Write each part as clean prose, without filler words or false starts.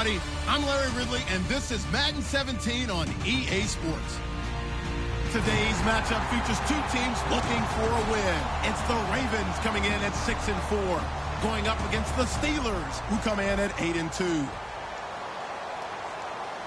everybody. I'm Larry Ridley, and this is Madden 17 on EA Sports. Today's matchup features two teams looking for a win. It's the Ravens coming in at 6-4, going up against the Steelers, who come in at 8-2.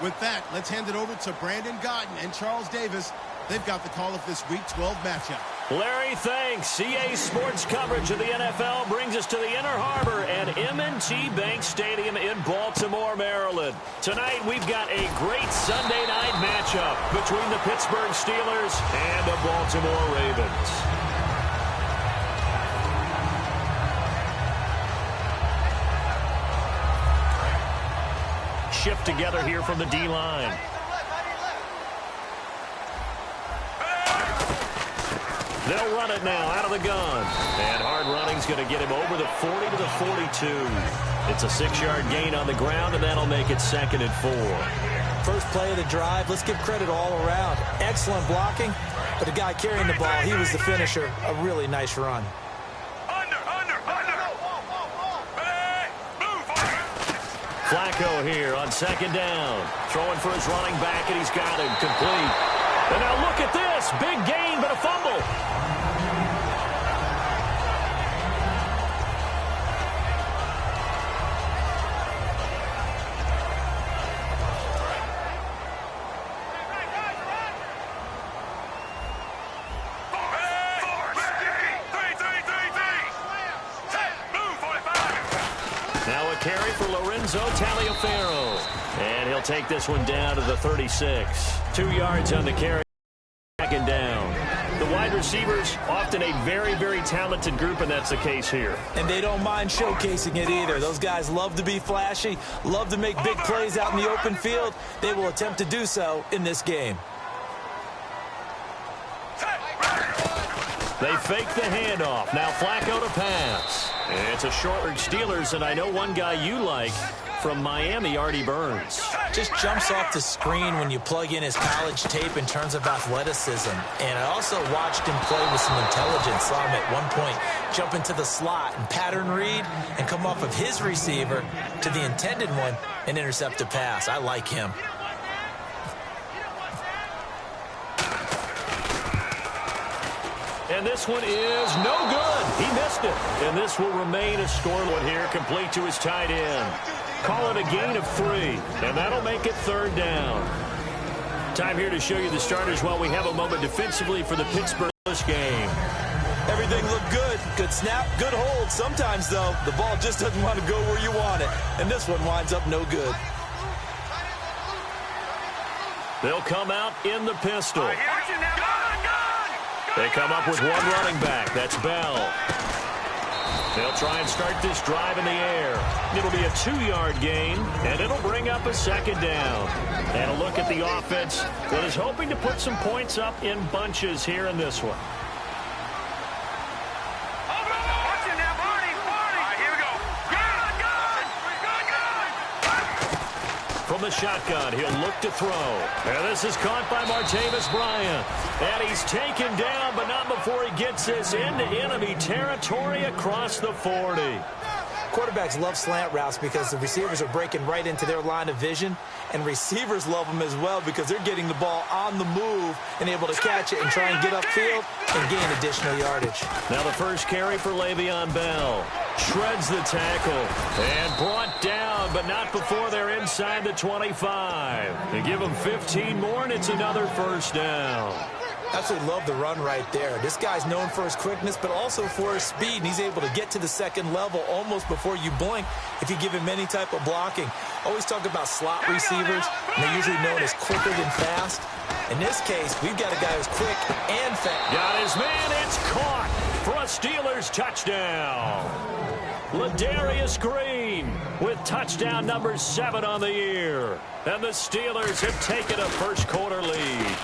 With that, let's hand it over to Brandon Gotten and Charles Davis. They've got the call of this Week 12 matchup. Larry, thanks. EA Sports coverage of the NFL brings us to the Inner Harbor at M&T Bank Stadium in Baltimore, Maryland. Tonight, we've got a great Sunday night matchup between the Pittsburgh Steelers and the Baltimore Ravens. Shift together here from the D-line. They'll run it now out of the gun. And hard running's going to get him over the 40 to the 42. It's a 6-yard gain on the ground, and that'll make it 2nd and 4. First play of the drive, let's give credit all around. Excellent blocking, but the guy carrying the ball, he was the finisher. A really nice run. Flacco here on 2nd down. Throwing for his running back, and he's got him complete. And now look at this. Big gain, but a fumble. Now a carry for Lorenzo Taliaferro. And he'll take this one down to the 36. 2 yards on the carry. 2nd down. The wide receivers, often a very, very talented group, and that's the case here. And they don't mind showcasing it either. Those guys love to be flashy, love to make big plays out in the open field. They will attempt to do so in this game. They fake the handoff. Now Flacco to pass. It's a short Steelers, and I know one guy you like from Miami, Artie Burns. Just jumps off the screen when you plug in his college tape in terms of athleticism. And I also watched him play with some intelligence. Saw him at one point jump into the slot and pattern read and come off of his receiver to the intended one and intercept a pass. I like him. And this one is no good. He missed it. And this will remain a scoreless here, complete to his tight end. Call it a gain of 3, and that'll make it 3rd down. Time here to show you the starters while we have a moment defensively for the Pittsburgh game. Everything looked good. Good snap, good hold. Sometimes, though, the ball just doesn't want to go where you want it. And this one winds up no good. They'll come out in the pistol. They come up with one running back. That's Bell. They'll try and start this drive in the air. It'll be a 2-yard gain, and it'll bring up a 2nd down. And a look at the offense that is hoping to put some points up in bunches here in this one. From the shotgun, he'll look to throw. And this is caught by Martavis Bryant. And he's taken down, but not before he gets this into enemy territory across the 40. Quarterbacks love slant routes because the receivers are breaking right into their line of vision, and receivers love them as well because they're getting the ball on the move and able to catch it and try and get upfield and gain additional yardage. Now the first carry for Le'Veon Bell. Shreds the tackle and brought down, but not before they're inside the 25. They give him 15 more, and it's another 1st down. Absolutely love the run right there. This guy's known for his quickness, but also for his speed. And he's able to get to the 2nd level almost before you blink if you give him any type of blocking. Always talk about slot receivers, and they're usually known as quicker than fast. In this case, we've got a guy who's quick and fast. Got his man. It's caught for a Steelers touchdown. Ladarius Green with touchdown number 7 on the year. And the Steelers have taken a first-quarter lead.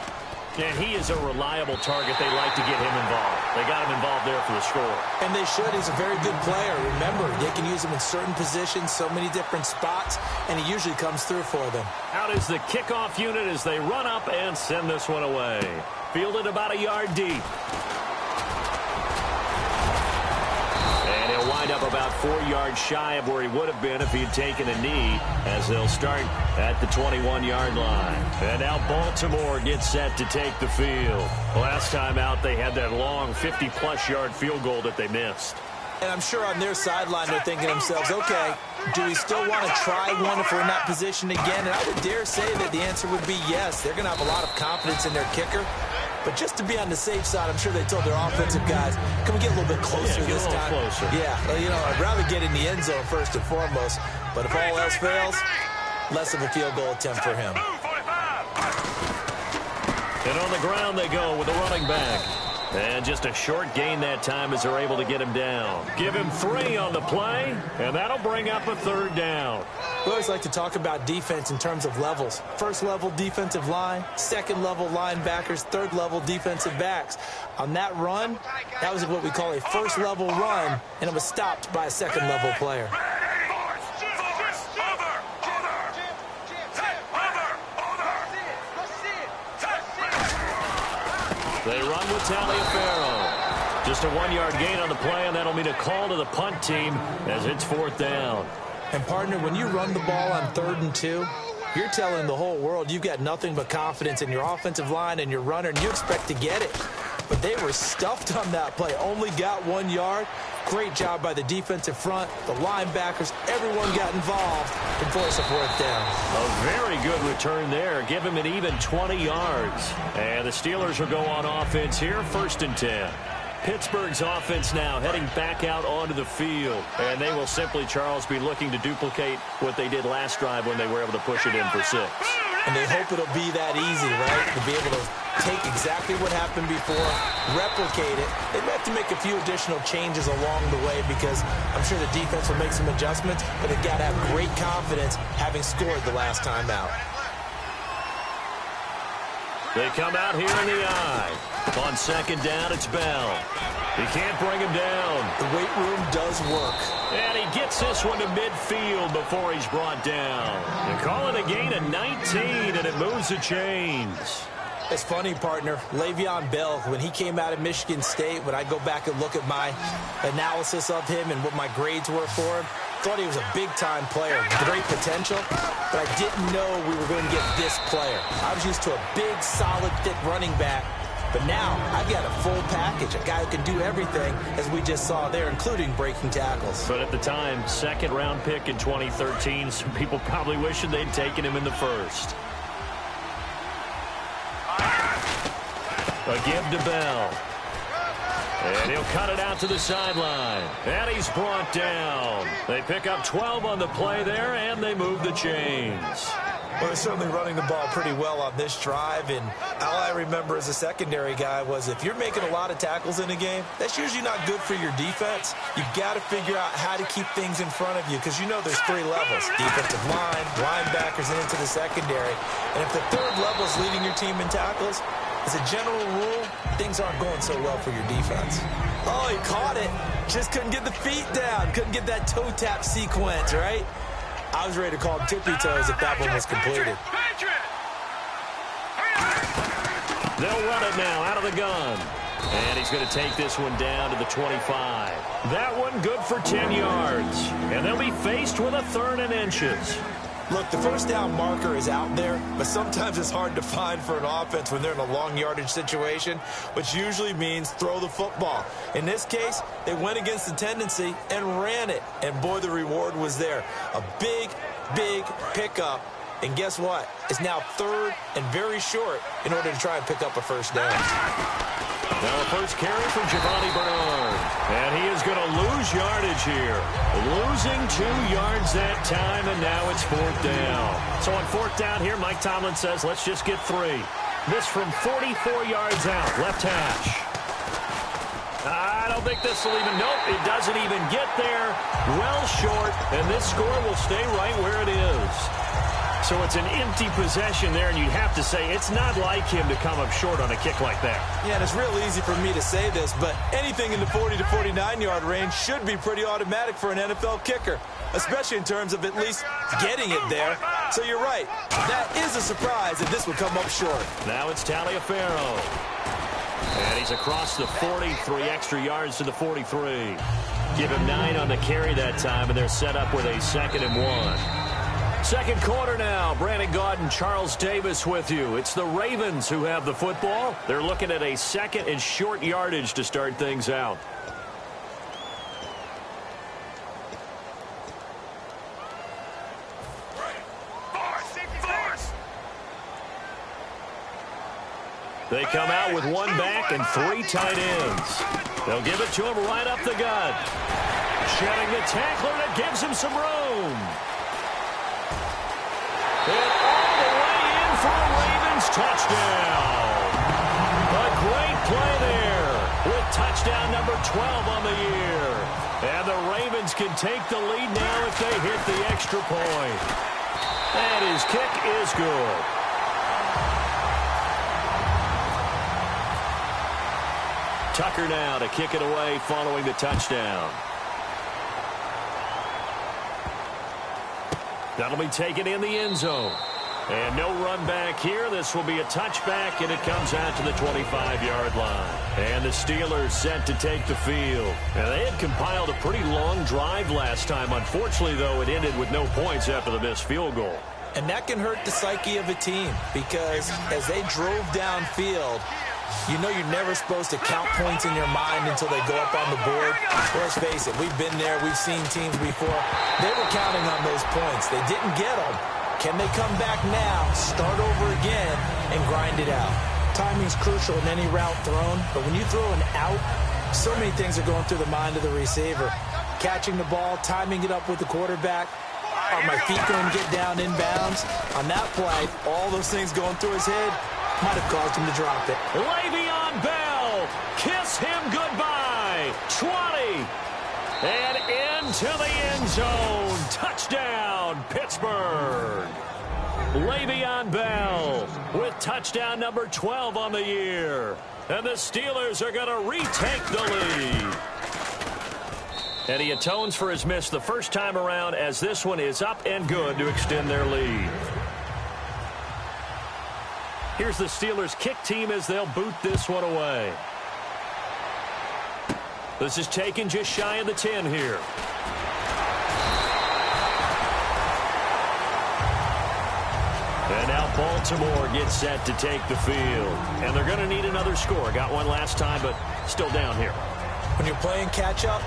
And he is a reliable target. They like to get him involved. They got him involved there for the score. And they should. He's a very good player. Remember, they can use him in certain positions, so many different spots, and he usually comes through for them. Out is the kickoff unit as they run up and send this one away. Fielded about a yard deep. And he'll wind up about 4 yards shy of where he would have been if he had taken a knee, as they'll start at the 21-yard line. And now Baltimore gets set to take the field. Last time out, they had that long 50-plus yard field goal that they missed. And I'm sure on their sideline they're thinking to themselves, okay, do we still want to try one if we're in that position again? And I would dare say that the answer would be yes. They're going to have a lot of confidence in their kicker. But just to be on the safe side, I'm sure they told their offensive guys, can we get a little bit closer this time? Closer. Yeah, well, you know, I'd rather get in the end zone first and foremost. But if all else fails, less of a field goal attempt for him. And on the ground they go with the running back. And just a short gain that time as they're able to get him down. Give him 3 on the play, and that'll bring up a 3rd down. We always like to talk about defense in terms of levels. First level defensive line, second level linebackers, third level defensive backs. On that run, that was what we call a first level run, and it was stopped by a second level player. They run with Taliaferro. Just a 1-yard gain on the play, and that'll mean a call to the punt team as it's 4th down. And, partner, when you run the ball on 3rd and 2, you're telling the whole world you've got nothing but confidence in your offensive line and your runner, and you expect to get it. But they were stuffed on that play, only got 1 yard. Great job by the defensive front, the linebackers, everyone got involved to force a 4th down. A very good return there. Give him an even 20 yards. And the Steelers will go on offense here, 1st and 10. Pittsburgh's offense now heading back out onto the field. And they will simply, Charles, be looking to duplicate what they did last drive when they were able to push it in for 6. And they hope it'll be that easy, right? To be able to take exactly what happened before, replicate it. They may have to make a few additional changes along the way because I'm sure the defense will make some adjustments, but they've got to have great confidence having scored the last time out. They come out here in the eye. On 2nd down, it's Bell. He can't bring him down. The weight room does work. And he gets this one to midfield before he's brought down. They call it a gain of 19, and it moves the chains. It's funny, partner. Le'Veon Bell, when he came out of Michigan State, when I go back and look at my analysis of him and what my grades were for him, thought he was a big-time player, great potential, but I didn't know we were going to get this player. I was used to a big, solid, thick running back, but now I've got a full package, a guy who can do everything, as we just saw there, including breaking tackles. But at the time, 2nd-round pick in 2013, some people probably wishing they'd taken him in the 1st. A give to Bell. And he'll cut it out to the sideline. And he's brought down. They pick up 12 on the play there, and they move the chains. Well, they're certainly running the ball pretty well on this drive, and all I remember as a secondary guy was if you're making a lot of tackles in a game, that's usually not good for your defense. You've got to figure out how to keep things in front of you because you know there's 3 levels, defensive line, linebackers, and into the secondary. And if the 3rd level is leading your team in tackles, as a general rule, things aren't going so well for your defense. Oh, he caught it. Just couldn't get the feet down. Couldn't get that toe tap sequence, right? I was ready to call him tippy toes if that one was completed. They'll run it now out of the gun. And he's going to take this one down to the 25. That one good for 10 yards. And they'll be faced with a 3rd and inches. Look, the 1st down marker is out there, but sometimes it's hard to find for an offense when they're in a long yardage situation, which usually means throw the football. In this case, they went against the tendency and ran it, and boy, the reward was there. A big, big pickup, and guess what? It's now 3rd and very short in order to try and pick up a 1st down. Now a first carry from Giovanni Bernard. And he is going to lose yardage here. Losing 2 yards that time, and now it's 4th down. So on 4th down here, Mike Tomlin says, let's just get 3. This from 44 yards out, left hash. I don't think this will even, nope, it doesn't even get there. Well short, and this score will stay right where it is. So it's an empty possession there, and you'd have to say it's not like him to come up short on a kick like that. Yeah, and it's real easy for me to say this, but anything in the 40 to 49-yard range should be pretty automatic for an NFL kicker, especially in terms of at least getting it there. So you're right. That is a surprise if this would come up short. Now it's Taliaferro. And he's across the 40, 3 extra yards to the 43. Give him 9 on the carry that time, and they're set up with a 2nd and 1. Second quarter now. Brandon Gaud and Charles Davis with you. It's the Ravens who have the football. They're looking at a 2nd and short yardage to start things out. They come out with 1 back and 3 tight ends. They'll give it to him right up the gut. Shedding the tackler, that gives him some room. And all the way in for a Ravens touchdown. A great play there with touchdown number 12 on the year. And the Ravens can take the lead now if they hit the extra point. And his kick is good. Tucker now to kick it away following the touchdown. That'll be taken in the end zone. And no run back here. This will be a touchback, and it comes out to the 25-yard line. And the Steelers set to take the field. And they had compiled a pretty long drive last time. Unfortunately, though, it ended with no points after the missed field goal. And that can hurt the psyche of a team because as they drove downfield, you know you're never supposed to count points in your mind until they go up on the board. Let's face it, we've been there. We've seen teams before. They were counting on those points. They didn't get them. Can they come back now, start over again, and grind it out? Timing's crucial in any route thrown, but when you throw an out, so many things are going through the mind of the receiver. Catching the ball, timing it up with the quarterback. Are my feet going to get down inbounds? On that play, all those things going through his head might have caused him to drop it. Le'Veon Bell, kiss him goodbye. 20. And into the end zone. Touchdown, Pittsburgh. Le'Veon Bell with touchdown number 12 on the year. And the Steelers are going to retake the lead. And he atones for his miss the first time around as this one is up and good to extend their lead. Here's the Steelers kick team as they'll boot this one away. This is taken just shy of the 10 here. And now Baltimore gets set to take the field. And they're going to need another score. Got one last time, but still down here. When you're playing catch-up,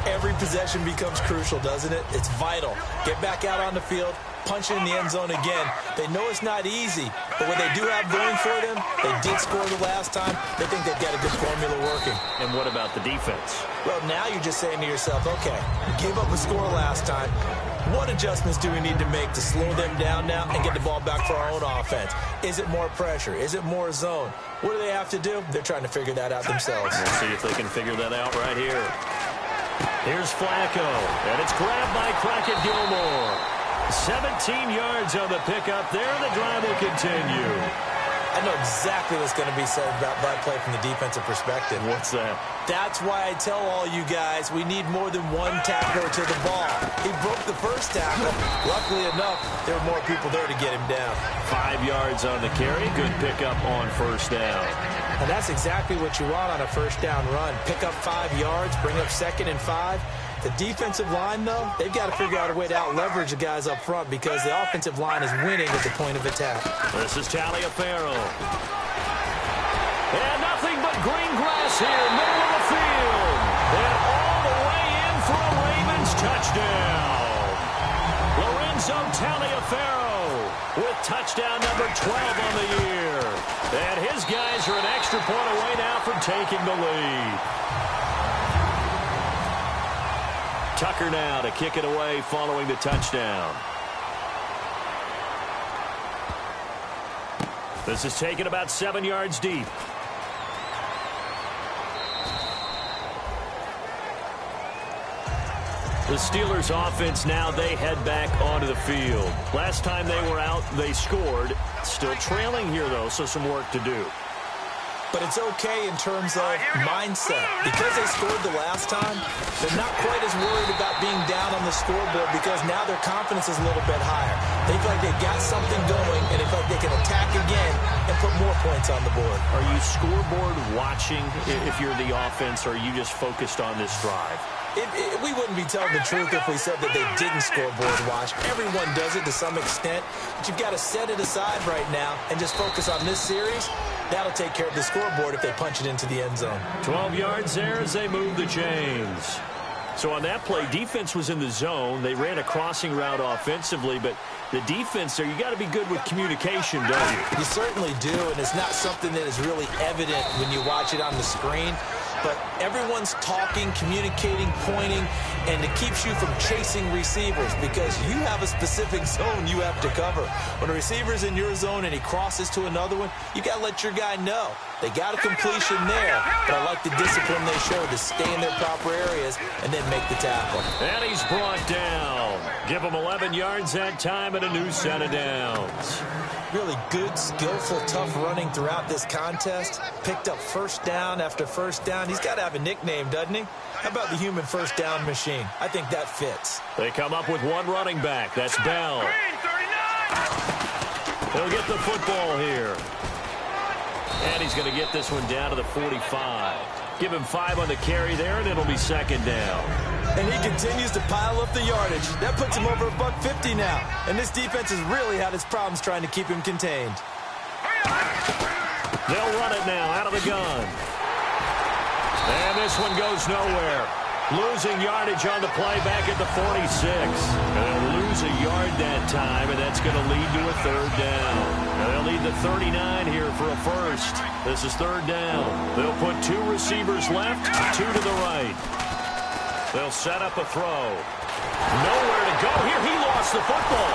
every possession becomes crucial, doesn't it? It's vital. Get back out on the field, punch it in the end zone again. They know it's not easy, but what they do have going for them, they did score the last time. They think they've got a good formula working. And what about the defense? Well, now you're just saying to yourself, okay, we gave up a score last time. What adjustments do we need to make to slow them down now and get the ball back for our own offense? Is it more pressure? Is it more zone? What do they have to do? They're trying to figure that out themselves. We'll see if they can figure that out right here. Here's Flacco, and it's grabbed by Crockett Gilmore. 17 yards on the pickup there. The drive will continue. I know exactly what's going to be said about that play from the defensive perspective. What's that? That's why I tell all you guys we need more than one tackler to the ball. He broke the first tackle. Luckily enough, there were more people there to get him down. 5 yards on the carry. Good pickup on first down. And that's exactly what you want on a first down run. Pick up 5 yards, bring up 2nd and 5. The defensive line, though, they've got to figure out a way to out-leverage the guys up front because the offensive line is winning at the point of attack. This is Taliaferro. And nothing but green grass here, middle of the field. And all the way in for a Ravens touchdown. Lorenzo Taliaferro with touchdown number 12 on the year. And his guys are an extra point away now from taking the lead. Tucker now to kick it away following the touchdown. This is taken about 7 yards deep. The Steelers offense now, they head back onto the field. Last time they were out, they scored. Still trailing here, though, so some work to do. But it's okay in terms of mindset. Because they scored the last time, they're not quite as worried about being down on the scoreboard because now their confidence is a little bit higher. They feel like they've got something going, and they feel like they can attack again and put more points on the board. Are you scoreboard watching if you're the offense, or are you just focused on this drive? We wouldn't be telling the truth if we said that they didn't scoreboard watch. Everyone does it to some extent, but you've got to set it aside right now and just focus on this series. That'll take care of the scoreboard if they punch it into the end zone. 12 yards there as they move the chains. So on that play, defense was in the zone. They ran a crossing route offensively, but the defense there, you got to be good with communication, don't you? You certainly do, and it's not something that is really evident when you watch it on the screen. But everyone's talking, communicating, pointing, and it keeps you from chasing receivers because you have a specific zone you have to cover. When a receiver's in your zone and he crosses to another one, you got to let your guy know. They got a completion there, but I like the discipline they showed to stay in their proper areas and then make the tackle. And he's brought down. Give him 11 yards that time and a new set of downs. Really good, skillful, tough running throughout this contest. Picked up first down after first down. He's got to have a nickname, doesn't he? How about the human first down machine? I think that fits. They come up with one running back. That's Bell. He'll get the football here. And he's going to get this one down to the 45. Give him 5 on the carry there, and it'll be second down. And he continues to pile up the yardage. That puts him over $150 now. And this defense has really had its problems trying to keep him contained. They'll run it now out of the gun. And this one goes nowhere. Losing yardage on the play back at the 46. And they'll lose a yard that time, and that's going to lead to a third down. And they'll need the 39 here for a first. This is third down. They'll put 2 receivers left, 2 to the right. They'll set up a throw. Nowhere to go here. He lost the football.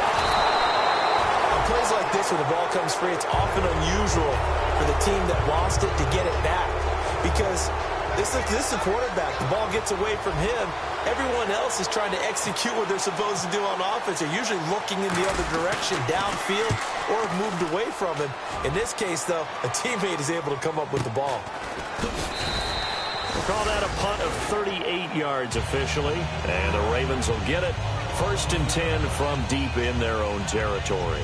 On plays like this where the ball comes free, it's often unusual for the team that lost it to get it back. Because this is the quarterback. The ball gets away from him. Everyone else is trying to execute what they're supposed to do on offense. They're usually looking in the other direction, downfield, or have moved away from him. In this case, though, a teammate is able to come up with the ball. We'll call that a punt of 38 yards officially. And the Ravens will get it. 1st and 10 from deep in their own territory.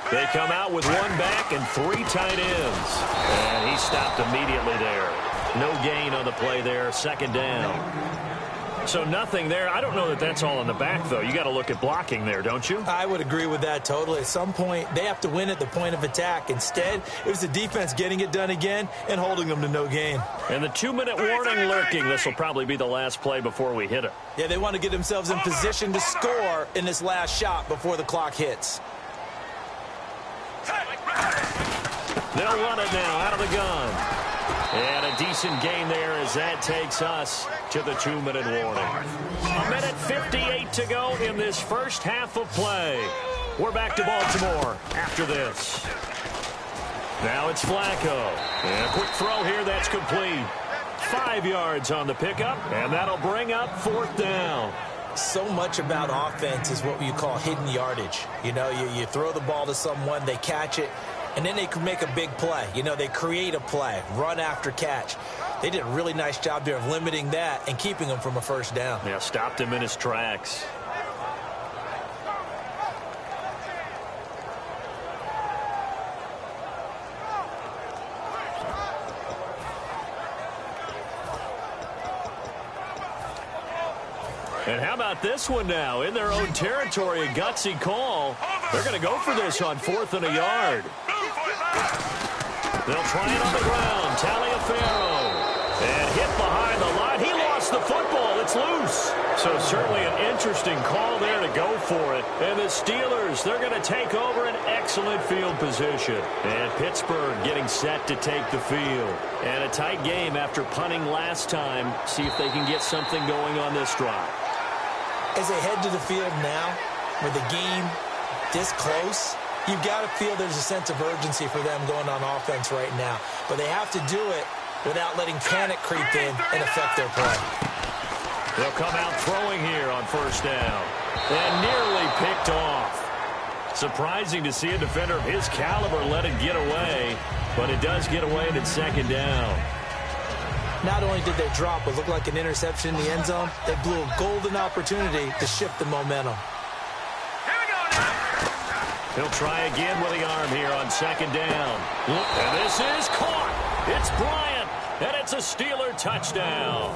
They come out with 1 back and 3 tight ends. And he stopped immediately there. No gain on the play there. Second down. So nothing there. I don't know that that's all in the back, though. You got to look at blocking there, don't you? I would agree with that totally. At some point, they have to win at the point of attack. Instead, it was the defense getting it done again and holding them to no gain. And the 2-minute warning lurking. This will probably be the last play before we hit it. Yeah, they want to get themselves in position to score in this last shot before the clock hits. They'll run it now out of the gun. And a decent gain there as that takes us to the 2-minute warning. 1:58 to go in this first half of play. We're back to Baltimore after this. Now it's Flacco. And a quick throw here that's complete. 5 yards on the pickup, and that'll bring up 4th down. So much about offense is what you call hidden yardage. You know, you throw the ball to someone, they catch it, and then they can make a big play. You know, they create a play, run after catch. They did a really nice job there of limiting that and keeping him from a first down. Yeah, stopped him in his tracks. And how about this one now? In their own territory, a gutsy call. They're going to go for this on 4th and a yard. They'll try it on the ground. Taliaferro. And hit behind the line. He lost the football. It's loose. So certainly an interesting call there to go for it. And the Steelers, they're going to take over an excellent field position. And Pittsburgh getting set to take the field. And a tight game after punting last time. See if they can get something going on this drive. As they head to the field now, with the game this close, you've got to feel there's a sense of urgency for them going on offense right now. But they have to do it without letting panic creep in and affect their play. They'll come out throwing here on 1st down. And nearly picked off. Surprising to see a defender of his caliber let it get away, but it does get away and it's 2nd down. Not only did they drop what looked like an interception in the end zone, they blew a golden opportunity to shift the momentum. He'll try again with the arm here on second down. And this is caught. It's Bryant, and it's a Steeler touchdown.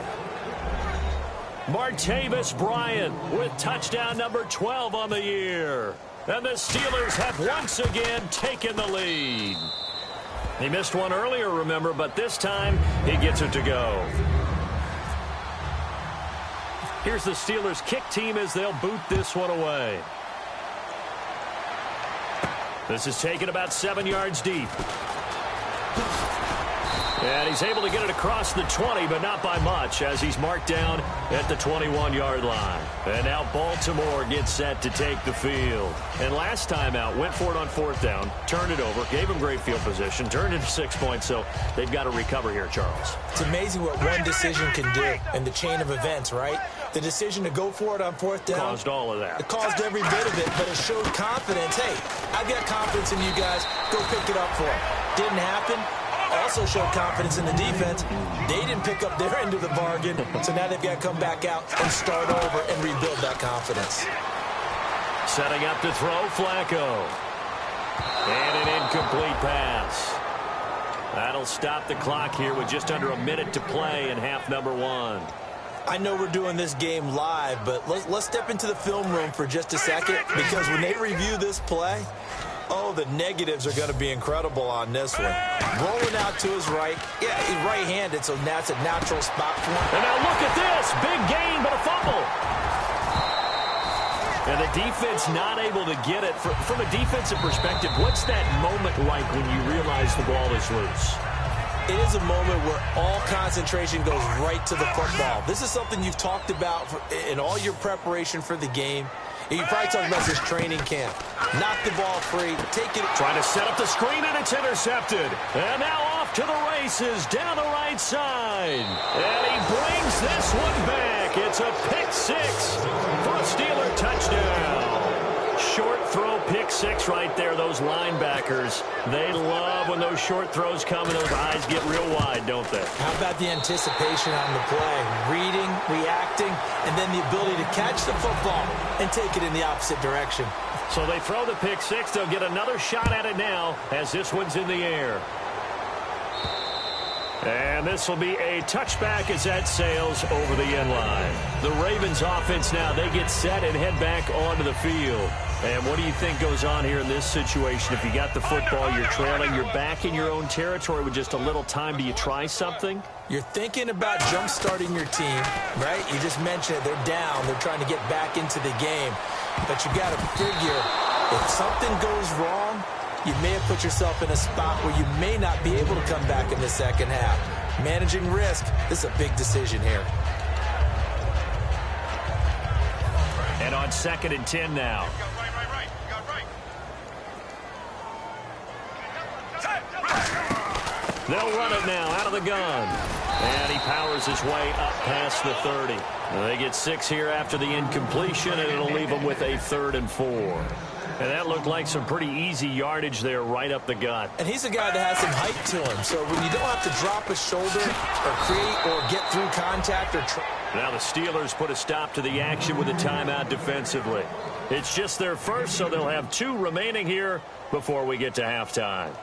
Martavis Bryant with touchdown number 12 on the year. And the Steelers have once again taken the lead. He missed one earlier, remember, but this time he gets it to go. Here's the Steelers kick team as they'll boot this one away. This is taken about 7 yards deep. And he's able to get it across the 20, but not by much, as he's marked down at the 21-yard line. And now Baltimore gets set to take the field. And last time out, went for it on fourth down, turned it over, gave him great field position, turned it to 6 points, so they've got to recover here, Charles. It's amazing what one decision can do in the chain of events, right? The decision to go for it on fourth down caused all of that. It caused every bit of it, but it showed confidence. Hey, I've got confidence in you guys. Go pick it up for them. Didn't happen. Also showed confidence in the defense. They didn't pick up their end of the bargain, so now they've got to come back out and start over and rebuild that confidence. Setting up to throw, Flacco. And an incomplete pass. That'll stop the clock here with just under a minute to play in half number 1. I know we're doing this game live, but let's step into the film room for just a second, because when they review this play, oh, the negatives are going to be incredible on this one. Rolling out to his right. Yeah, he's right-handed, so that's a natural spot for him. And now look at this. Big gain, but a fumble. And the defense not able to get it. From a defensive perspective, what's that moment like when you realize the ball is loose? It is a moment where all concentration goes right to the football. This is something you've talked about in all your preparation for the game. You probably talked about this training camp. Knock the ball free. Take it. Trying to set up the screen, and it's intercepted. And now off to the races down the right side. And he brings this one back. It's a pick six for a Steeler touchdown. Short throw pick six right there. Those linebackers, they love when those short throws come and those eyes get real wide, don't they? How about the anticipation on the play? Reading, reacting, and then the ability to catch the football and take it in the opposite direction. So they throw the pick six. They'll get another shot at it now as this one's in the air. And this will be a touchback as that sails over the end line. The Ravens offense now, they get set and head back onto the field. And what do you think goes on here in this situation? If you got the football, you're trailing, you're back in your own territory with just a little time. Do you try something? You're thinking about jump-starting your team, right? You just mentioned it. They're down. They're trying to get back into the game. But you got to figure, if something goes wrong, you may have put yourself in a spot where you may not be able to come back in the second half. Managing risk, this is a big decision here. And on 2nd and 10 now. They'll run it now out of the gun. And he powers his way up past the 30. They get 6 here after the incompletion, and it'll leave them with a 3rd and 4. And that looked like some pretty easy yardage there right up the gut. And he's a guy that has some height to him. So when you don't have to drop a shoulder or create or get through contact or now the Steelers put a stop to the action with a timeout defensively. It's just their first, so they'll have 2 remaining here before we get to halftime.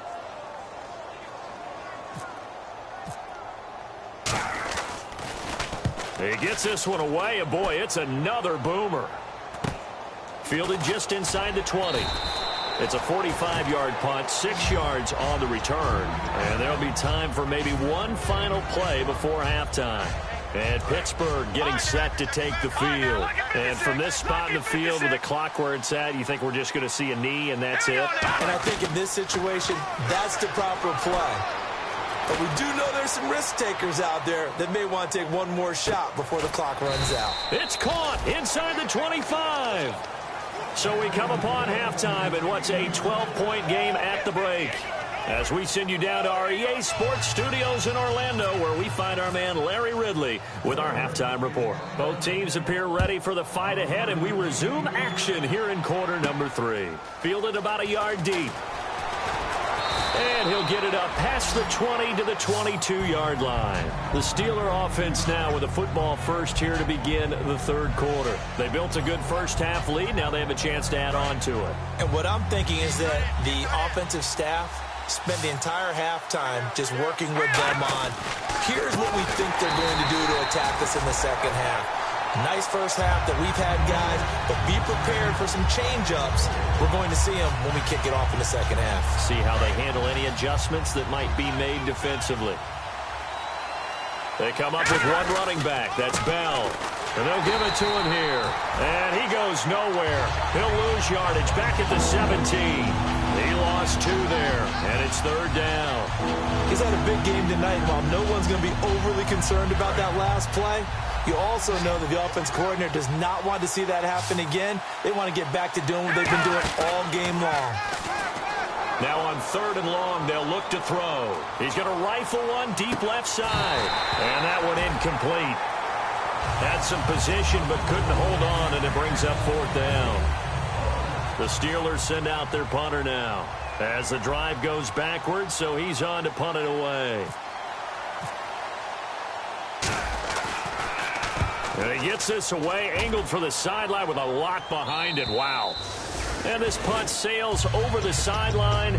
He gets this one away, and boy, it's another boomer. Fielded just inside the 20. It's a 45-yard punt, 6 yards on the return. And there'll be time for maybe one final play before halftime. And Pittsburgh getting set to take the field. And from this spot in the field with the clock where it's at, you think we're just going to see a knee and that's it? And I think in this situation, that's the proper play. But we do know there's some risk takers out there that may want to take one more shot before the clock runs out. It's caught inside the 25. So we come upon halftime in what's a 12-point game at the break. As we send you down to our EA Sports Studios in Orlando, where we find our man Larry Ridley with our halftime report. Both teams appear ready for the fight ahead, and we resume action here in quarter number 3. Fielded about a yard deep. And he'll get it up past the 20 to the 22-yard line. The Steeler offense now with a football first here to begin the third quarter. They built a good first-half lead. Now they have a chance to add on to it. And what I'm thinking is that the offensive staff spend the entire halftime just working with them on, here's what we think they're going to do to attack us in the second half. Nice first half that we've had, guys, but be prepared for some change-ups. We're going to see them when we kick it off in the second half. See how they handle any adjustments that might be made defensively. They come up with one running back. That's Bell. And they'll give it to him here. And he goes nowhere. He'll lose yardage back at the 17. He lost 2 there, and it's third down. He's had a big game tonight. While no one's going to be overly concerned about that last play, you also know that the offense coordinator does not want to see that happen again. They want to get back to doing what they've been doing all game long. Now on third and long, they'll look to throw. He's going to rifle one deep left side. And that one incomplete. Had some position but couldn't hold on, and it brings up fourth down. The Steelers send out their punter now as the drive goes backwards, so he's on to punt it away. And he gets this away, angled for the sideline with a lot behind it. Wow. And this punt sails over the sideline.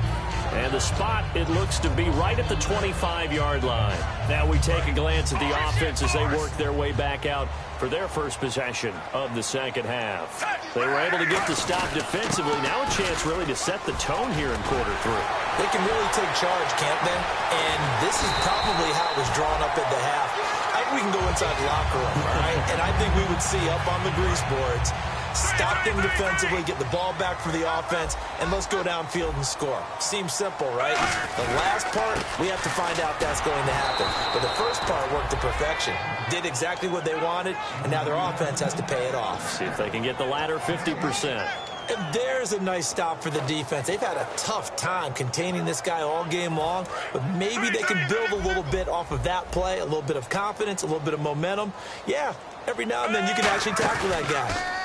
And the spot, it looks to be right at the 25-yard line. Now we take a glance at the offense as they work their way back out for their first possession of the second half. They were able to get the stop defensively. Now a chance really to set the tone here in quarter 3. They can really take charge, can't they? And this is probably how it was drawn up at the half. I think we can go inside the locker room, all right? And I think we would see up on the grease boards, stop them defensively, get the ball back for the offense, and let's go downfield and score. Seems simple, right? The last part, we have to find out that's going to happen. But the first part worked to perfection. Did exactly what they wanted, and now their offense has to pay it off. See if they can get the latter 50%. And there's a nice stop for the defense. They've had a tough time containing this guy all game long, but maybe they can build a little bit off of that play, a little bit of confidence, a little bit of momentum. Yeah, every now and then you can actually tackle that guy.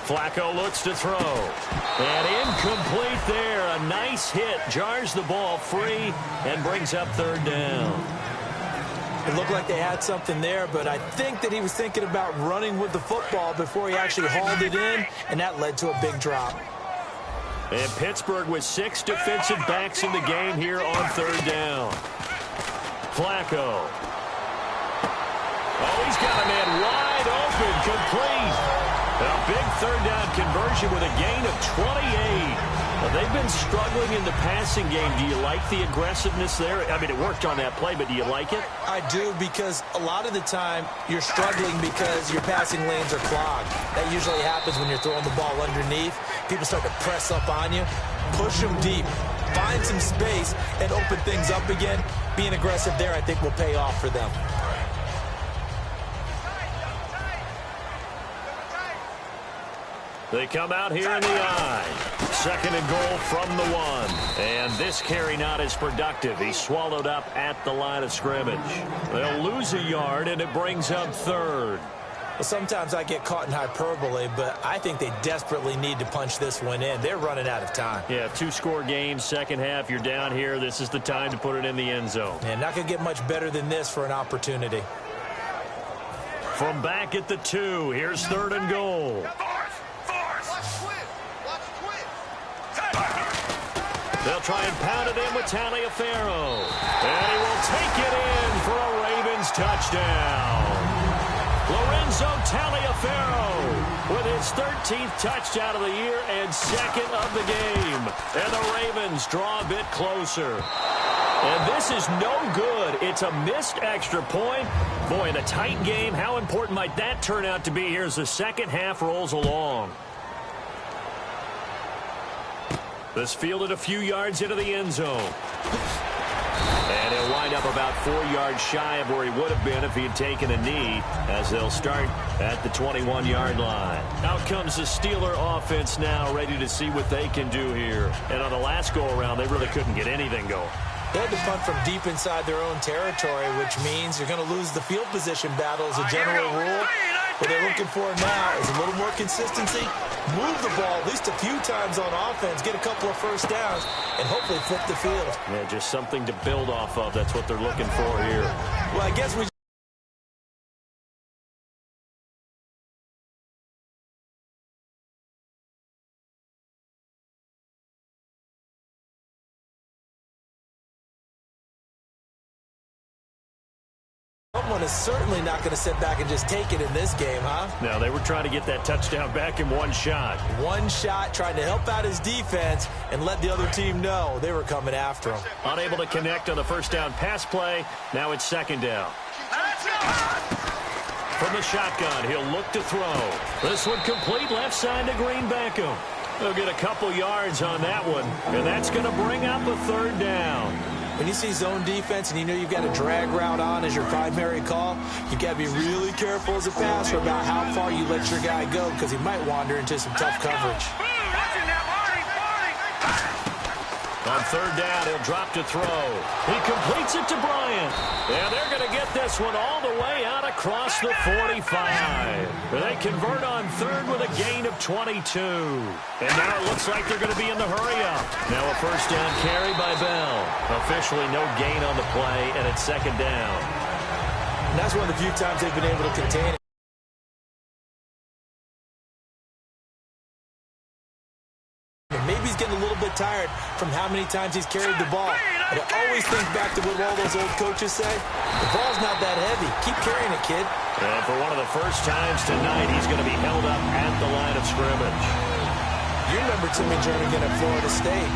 Flacco looks to throw. And incomplete there. A nice hit. Jars the ball free and brings up third down. It looked like they had something there, but I think that he was thinking about running with the football before he actually hauled it in, and that led to a big drop. And Pittsburgh with 6 defensive backs in the game here on third down. Flacco. Oh, he's got a man wide open, complete. A big third down conversion with a gain of 28. Well, they've been struggling in the passing game. Do you like the aggressiveness there? I mean, it worked on that play, but do you like it? I do, because a lot of the time you're struggling because your passing lanes are clogged. That usually happens when you're throwing the ball underneath. People start to press up on you. Push them deep. Find some space and open things up again. Being aggressive there, I think, will pay off for them. They come out here in the I. Second and goal from the 1. And this carry not as productive. He's swallowed up at the line of scrimmage. They'll lose a yard, and it brings up third. Well, sometimes I get caught in hyperbole, but I think they desperately need to punch this one in. They're running out of time. Yeah, 2-score game, second half. You're down here. This is the time to put it in the end zone. And not going to get much better than this for an opportunity. From back at the 2, here's third and goal. They'll try and pound it in with Taliaferro. And he will take it in for a Ravens touchdown. Lorenzo Taliaferro with his 13th touchdown of the year and second of the game. And the Ravens draw a bit closer. And this is no good. It's a missed extra point. Boy, in a tight game, how important might that turn out to be here as the second half rolls along? This fielded a few yards into the end zone. And he'll wind up about 4 yards shy of where he would have been if he had taken a knee, as they'll start at the 21-yard line. Out comes the Steeler offense now, ready to see what they can do here. And on the last go-around, they really couldn't get anything going. They had to punt from deep inside their own territory, which means you're going to lose the field position battle as a general rule. What they're looking for now is a little more consistency move the ball at least a few times on offense, get a couple of first downs, and hopefully flip the field. Yeah, just something to build off of. That's what they're looking for here. Well, I guess we someone is certainly not going to sit back and just take it in this game, huh? No, they were trying to get that touchdown back in one shot. One shot, trying to help out his defense and let the other team know they were coming after him. Unable to connect on the first down pass play. Now it's second down. From the shotgun, he'll look to throw. This one complete left side to Green Beckham. They'll get a couple yards on that one, and that's going to bring up a third down. When you see zone defense and you know you've got a drag route on as your primary call, you've got to be really careful as a passer about how far you let your guy go because he might wander into some tough coverage. On third down, he'll drop to throw. He completes it to Bryant. And they're going to get this one all the way out across the 45. They convert on third with a gain of 22. And now it looks like they're going to be in the hurry-up. Now a first down carry by Bell. Officially no gain on the play, and it's second down. And that's one of the few times they've been able to contain it. Maybe he's getting a little bit tired from how many times he's carried the ball. But I always think back to what all those old coaches say. The ball's not that heavy. Keep carrying it, kid. And for one of the first times tonight, he's going to be held up at the line of scrimmage. You remember Timmy Jernigan at Florida State.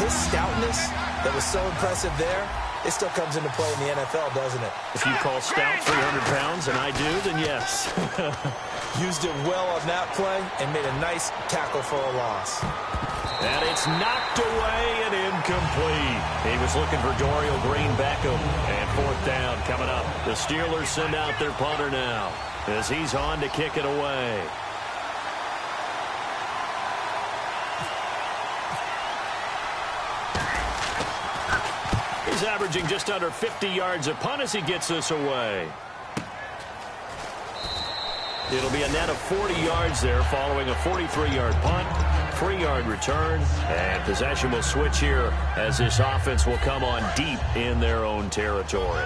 His stoutness that was so impressive there, it still comes into play in the NFL, doesn't it? If you call stout 300 pounds, and I do, then yes. Used it well on that play and made a nice tackle for a loss. And it's knocked away and incomplete. He was looking for Dorial Green Beckham. And fourth down coming up. The Steelers send out their punter now as he's on to kick it away. He's averaging just under 50 yards a punt as he gets this away. It'll be a net of 40 yards there following a 43-yard punt, 3-yard return, and possession will switch here as this offense will come on deep in their own territory.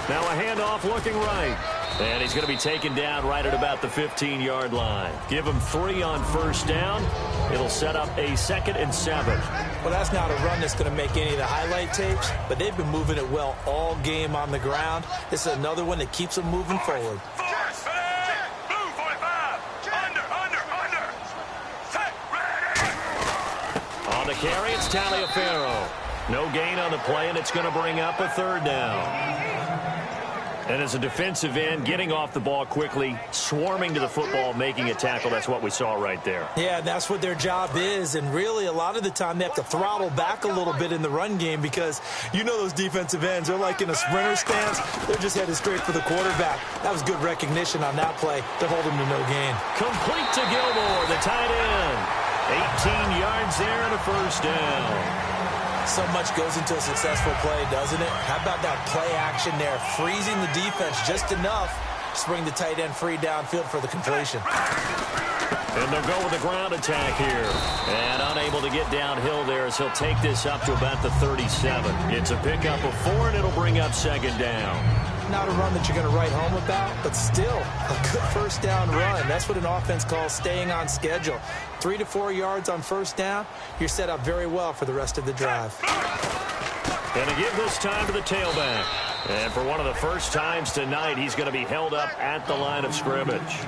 Now a handoff looking right. And he's going to be taken down right at about the 15-yard line. Give him 3 on first down. It'll set up a 2nd and 7. Well, that's not a run that's going to make any of the highlight tapes, but they've been moving it well all game on the ground. This is another one that keeps them moving forward. On the carry, it's Taliaferro. No gain on the play, and it's going to bring up a third down. And as a defensive end, getting off the ball quickly, swarming to the football, making a tackle, that's what we saw right there. Yeah, that's what their job is. And really, a lot of the time, they have to throttle back a little bit in the run game because you know those defensive ends, they're like in a sprinter stance. They're just headed straight for the quarterback. That was good recognition on that play. They're holding to no gain. Complete to Gilmore, the tight end. 18 yards there and a first down. So much goes into a successful play, doesn't it? How about that play action there, freezing the defense just enough to bring the tight end free downfield for the completion. And they'll go with a ground attack here. And unable to get downhill there as he'll take this up to about the 37. It's a pickup of 4, and it'll bring up second down. Not a run that you're going to write home about, but still a good first down run. That's what an offense calls staying on schedule. 3 to 4 yards on first down, you're set up very well for the rest of the drive. Going to give this time to the tailback. And for one of the first times tonight, he's going to be held up at the line of scrimmage.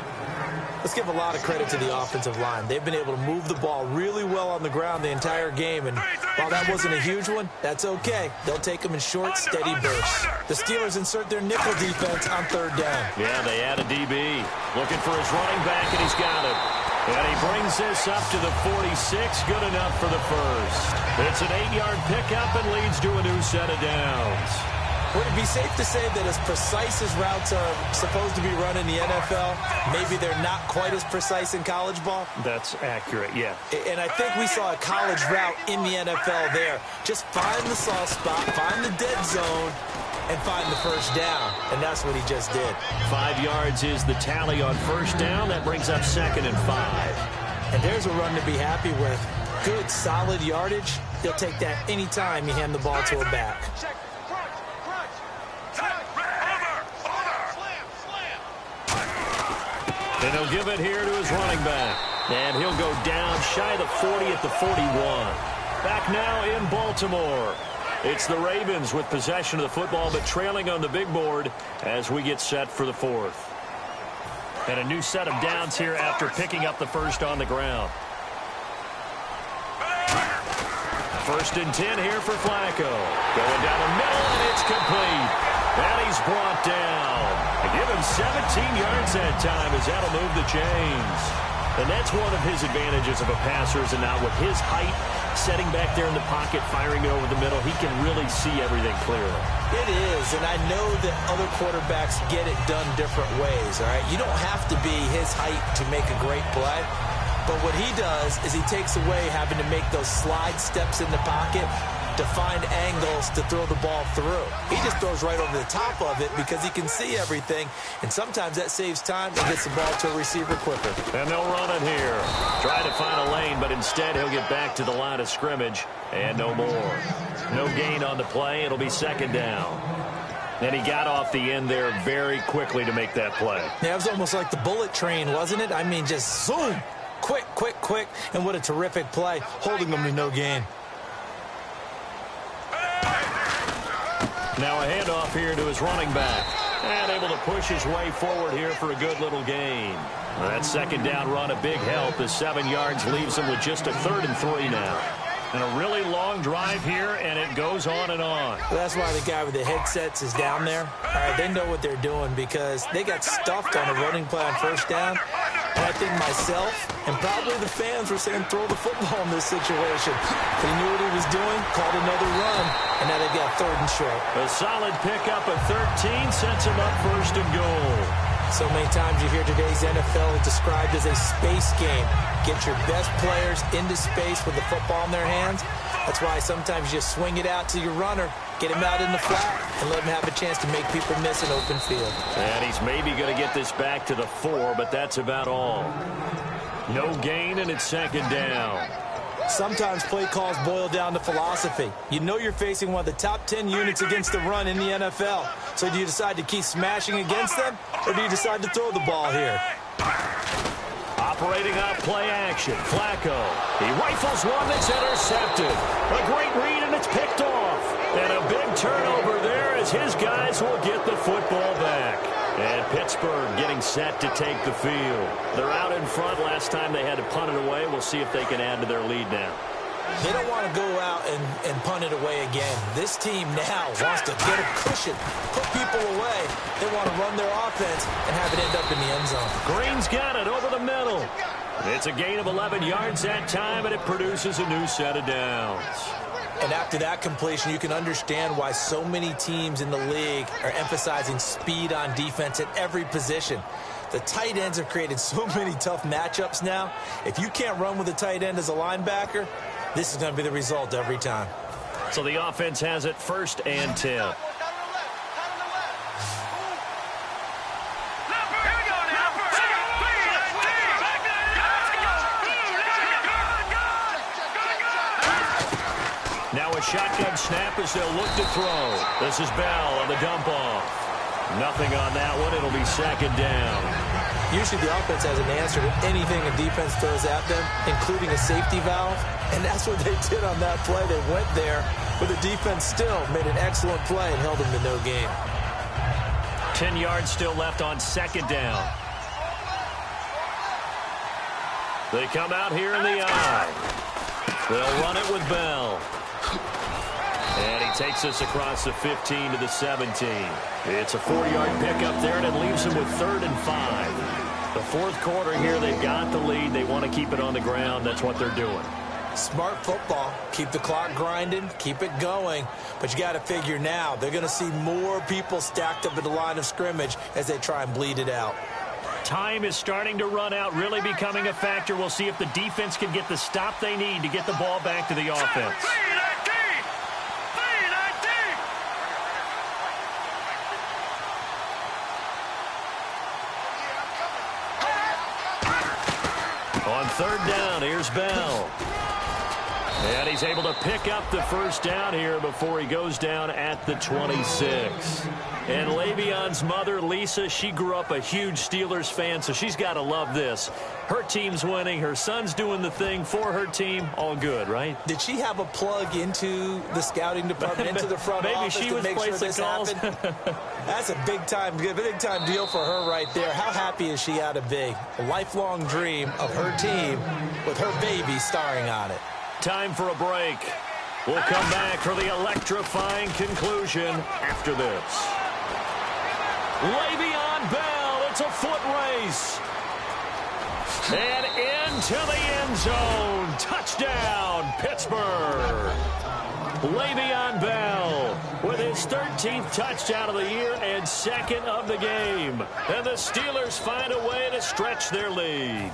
Let's give a lot of credit to the offensive line. They've been able to move the ball really well on the ground the entire game. And while that wasn't a huge one, that's okay. They'll take them in short, steady bursts. The Steelers insert their nickel defense on third down. Yeah, they add a DB. Looking for his running back, and he's got it. And he brings this up to the 46. Good enough for the first. It's an 8-yard pickup and leads to a new set of downs. Would it be safe to say that as precise as routes are supposed to be run in the NFL, maybe they're not quite as precise in college ball? That's accurate, yeah. And I think we saw a college route in the NFL there. Just find the soft spot, find the dead zone, and find the first down, and that's what he just did. 5 yards is the tally on first down. That brings up 2nd and 5. And there's a run to be happy with. Good, solid yardage. He'll take that anytime you hand the ball to a back. And he'll give it here to his running back. And he'll go down shy of the 40 at the 41. Back now in Baltimore. It's the Ravens with possession of the football, but trailing on the big board as we get set for the 4th. And a new set of downs here after picking up the first on the ground. 1st and 10 here for Flacco. Going down the middle, and it's complete. And he's brought down. They give him 17 yards that time as that'll move the chains. And that's one of his advantages of a passer, is now with his height, setting back there in the pocket, firing it over the middle, he can really see everything clearly. It is, and I know that other quarterbacks get it done different ways, all right? You don't have to be his height to make a great play. But what he does is he takes away having to make those slide steps in the pocket to find angles to throw the ball through. He just throws right over the top of it because he can see everything, and sometimes that saves time and gets the ball to a receiver quicker. And they'll run it here. Try to find a lane, but instead he'll get back to the line of scrimmage, and no more. No gain on the play. It'll be 2nd down. And he got off the end there very quickly to make that play. Yeah, it was almost like the bullet train, wasn't it? I mean, just zoom. Quick, quick, quick. And what a terrific play, holding them to no gain. Now a handoff here to his running back. And able to push his way forward here for a good little gain. That 2nd down run a big help. The 7 yards leaves him with just a 3rd and 3 now. And a really long drive here, and it goes on and on. Well, that's why the guy with the headsets is down there. All right, they know what they're doing because they got stuffed on a running play on 1st down. And I think myself and probably the fans were saying throw the football in this situation. But he knew what he was doing, called another run, and now they've got 3rd and short. A solid pickup of 13 sets him up 1st and goal. So many times you hear today's NFL described as a space game. Get your best players into space with the football in their hands. That's why sometimes you swing it out to your runner, get him out in the flat, and let him have a chance to make people miss an open field. And he's maybe going to get this back to the 4, but that's about all. No gain, and it's 2nd down. Sometimes play calls boil down to philosophy. You know you're facing one of the top 10 units against the run in the NFL. So do you decide to keep smashing against them, or do you decide to throw the ball here? Operating on play action, Flacco. He rifles one that's intercepted. A great read, and it's picked off. And a big turnover there as his guys will get the football back. And Pittsburgh getting set to take the field. They're out in front. Last time they had to punt it away. We'll see if they can add to their lead now. They don't want to go out and punt it away again. This team now wants to get a cushion, put people away. They want to run their offense and have it end up in the end zone. Green's got it over the middle. It's a gain of 11 yards that time, and it produces a new set of downs. And after that completion, you can understand why so many teams in the league are emphasizing speed on defense at every position. The tight ends have created so many tough matchups now. If you can't run with a tight end as a linebacker, this is going to be the result every time. So the offense has it 1st and 10. Now a shotgun snap as they'll look to throw. This is Bell on the dump off. Nothing on that one. It'll be 2nd down. Usually the offense has an answer to anything a defense throws at them, including a safety valve. And that's what they did on that play. They went there, but the defense still made an excellent play and held them to no gain. 10 yards still left on 2nd down. They come out here in the eye. They'll run it with Bell. And he takes us across the 15 to the 17. It's a 4-yard pickup there, and it leaves him with 3rd and 5. The 4th quarter here, they've got the lead. They want to keep it on the ground. That's what they're doing. Smart football. Keep the clock grinding. Keep it going. But you got to figure now, they're going to see more people stacked up at the line of scrimmage as they try and bleed it out. Time is starting to run out, really becoming a factor. We'll see if the defense can get the stop they need to get the ball back to the offense. third down. Here's Bell. And he's able to pick up the first down here before he goes down at the 26. And Le'Veon's mother, Lisa, she grew up a huge Steelers fan, so she's got to love this. Her team's winning. Her son's doing the thing for her team. All good, right? Did she have a plug into the scouting department, into the front Maybe office she was to make sure placing this calls. happened? That's a big time deal for her right there. How happy is she out of big? A lifelong dream of her team with her baby starring on it. Time for a break. We'll come back for the electrifying conclusion after this. Le'Veon Bell, it's a foot race. And into the end zone. Touchdown, Pittsburgh. Le'Veon Bell with his 13th touchdown of the year and second of the game. And the Steelers find a way to stretch their lead.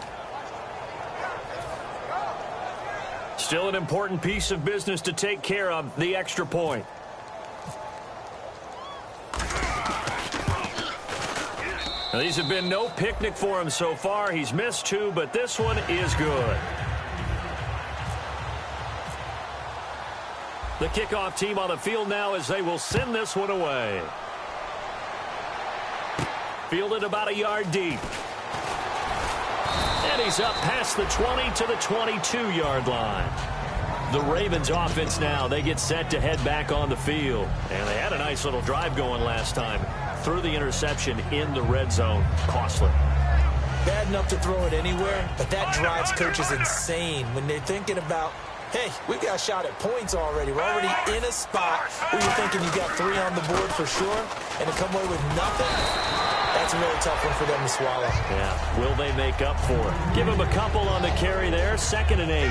Still an important piece of business to take care of, the extra point. Now, these have been no picnic for him so far. He's missed two, but this one is good. The kickoff team on the field now as they will send this one away. Fielded about a yard deep. And he's up past the 20 to the 22-yard line. The Ravens offense now, they get set to head back on the field. And they had a nice little drive going last time. Threw the interception in the red zone. Costly. Bad enough to throw it anywhere, but that drives coaches insane when they're thinking about, hey, we've got a shot at points already. We're already in a spot where you're thinking you got 3 on the board for sure, and to come away with nothing. That's a really tough one for them to swallow. Yeah, will they make up for it? Give them a couple on the carry there, 2nd and 8.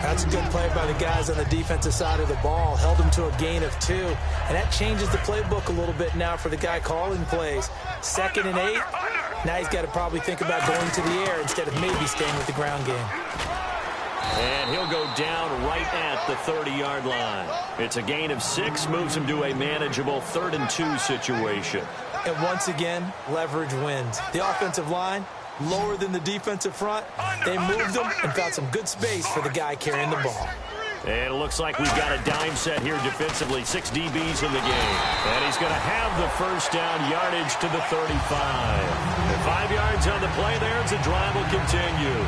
That's a good play by the guys on the defensive side of the ball. Held them to a gain of 2. And that changes the playbook a little bit now for the guy calling plays. 2nd and 8. Now he's got to probably think about going to the air instead of maybe staying with the ground game. And he'll go down right at the 30-yard line. It's a gain of 6, moves him to a manageable 3rd and 2 situation. And once again, leverage wins. The offensive line, lower than the defensive front. They moved them and found some good space for the guy carrying the ball. And it looks like we've got a dime set here defensively. 6 DBs in the game. And he's going to have the first down, yardage to the 35. And 5 yards on the play there as the drive will continue.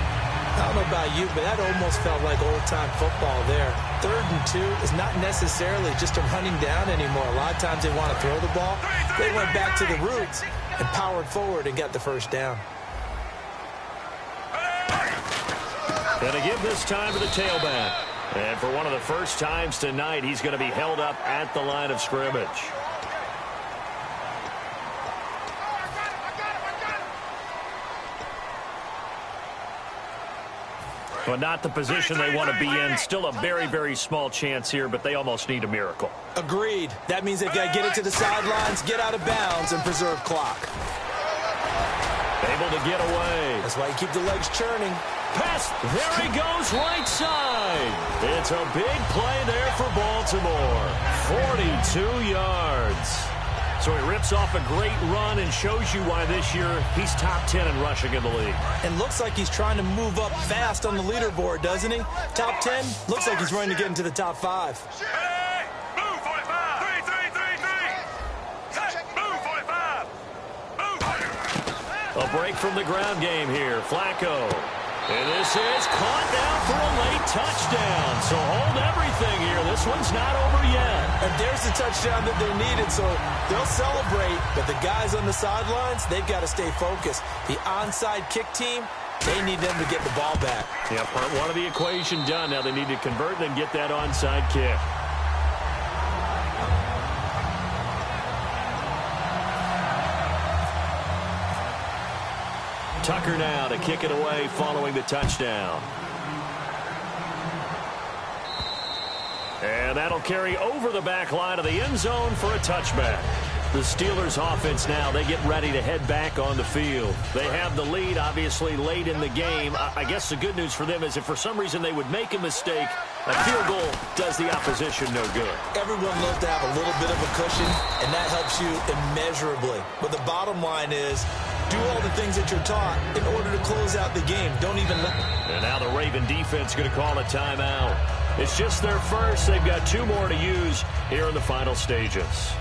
I don't know about you, but that almost felt like old-time football there. 3rd and 2 is not necessarily just a running down anymore. A lot of times they want to throw the ball. They went back to the roots and powered forward and got the first down. Going to give this time to the tailback. And for one of the first times tonight, he's going to be held up at the line of scrimmage. But not the position they want to be in. Still a very, very small chance here, but they almost need a miracle. Agreed. That means they've got to get it to the sidelines, get out of bounds, and preserve clock. Able to get away. That's why you keep the legs churning. Pass. There he goes, right side. It's a big play there for Baltimore. 42 yards. So he rips off a great run and shows you why this year he's top 10 in rushing in the league. And looks like he's trying to move up fast on the leaderboard, doesn't he? Top 10, looks like he's running to get into the top 5. Hey, move 45. 3. Move 45. Move. A break from the ground game here. Flacco. And this is caught down for a late touchdown. So hold everything here. This one's not over yet. And there's the touchdown that they needed, so they'll celebrate. But the guys on the sidelines, they've got to stay focused. The onside kick team, they need them to get the ball back. Yeah, part one of the equation done. Now they need to convert and then get that onside kick. Tucker now to kick it away following the touchdown. And that'll carry over the back line of the end zone for a touchback. The Steelers offense now, they get ready to head back on the field. They have the lead, obviously, late in the game. I guess the good news for them is if for some reason they would make a mistake, a field goal does the opposition no good. Everyone loves to have a little bit of a cushion, and that helps you immeasurably. But the bottom line is Do all the things that you're taught in order to close out the game. Don't even let... And now the Raven defense going to call a timeout. It's just their first. They've got 2 more to use here in the final stages.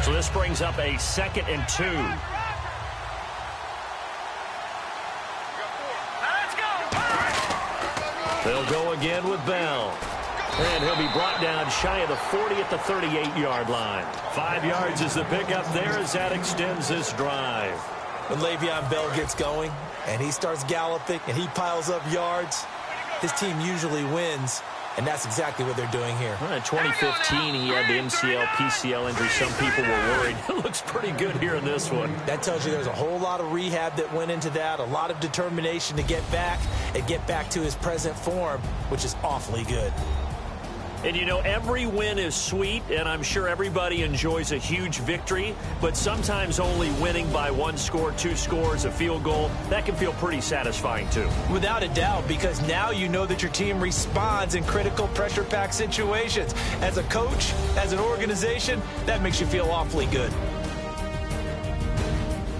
So this brings up a 2nd and 2. They'll go again with Bell. And he'll be brought down shy of the 40 at the 38-yard line. 5 yards is the pickup there as that extends this drive. When Le'Veon Bell gets going and he starts galloping and he piles up yards, his team usually wins. And that's exactly what they're doing here. Well, in 2015, he had the MCL, PCL injury. Some people were worried. It looks pretty good here in this one. That tells you there's a whole lot of rehab that went into that, a lot of determination to get back and get back to his present form, which is awfully good. And, you know, every win is sweet, and I'm sure everybody enjoys a huge victory, but sometimes only winning by 1 score, 2 scores, a field goal, that can feel pretty satisfying, too. Without a doubt, because now you know that your team responds in critical pressure-packed situations. As a coach, as an organization, that makes you feel awfully good.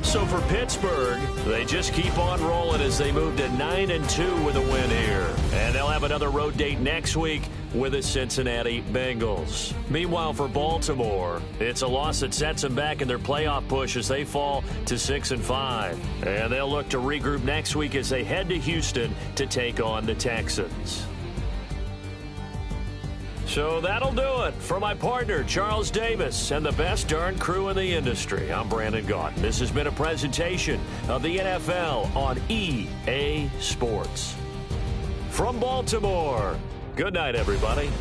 So for Pittsburgh, they just keep on rolling as they move to 9-2 with a win here. And they'll have another road date next week with the Cincinnati Bengals. Meanwhile, for Baltimore, it's a loss that sets them back in their playoff push as they fall to 6-5. And they'll look to regroup next week as they head to Houston to take on the Texans. So that'll do it for my partner, Charles Davis, and the best darn crew in the industry. I'm Brandon Gaudin. This has been a presentation of the NFL on EA Sports. From Baltimore, good night, everybody.